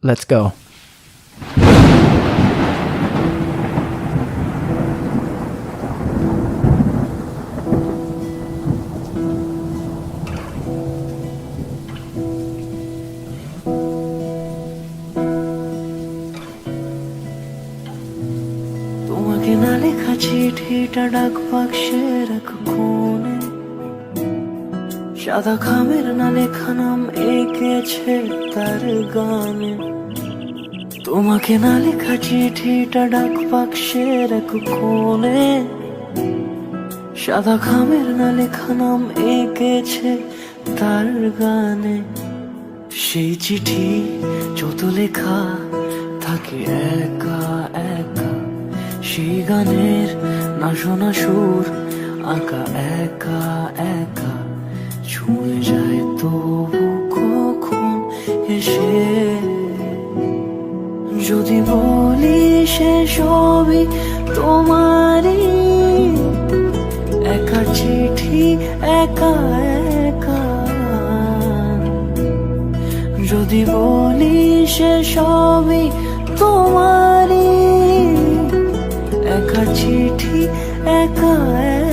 Let's go. তোমাকে না লেখা চিঠিটা ডাক বাক্সের এক কোণে, সাদা খামের না লেখা নাম এঁকেছে তার গানে। তোমাকে না লেখা চিঠিটা ডাক বাক্সের এক কোণে, সাদা খামের না লেখা নাম এঁকেছে তার গানে। সেই চিঠি যত লেখা থাকে একা একা, সেই গানের না শোনা সুর আঁকা একা একা, ছুঁয়ে যায় তবু কখন এসে। যদি বলি সে সবই তোমারই, একা চিঠি একা একা। যদি বলি সে সবই তোমারই, একা চিঠি একা একা।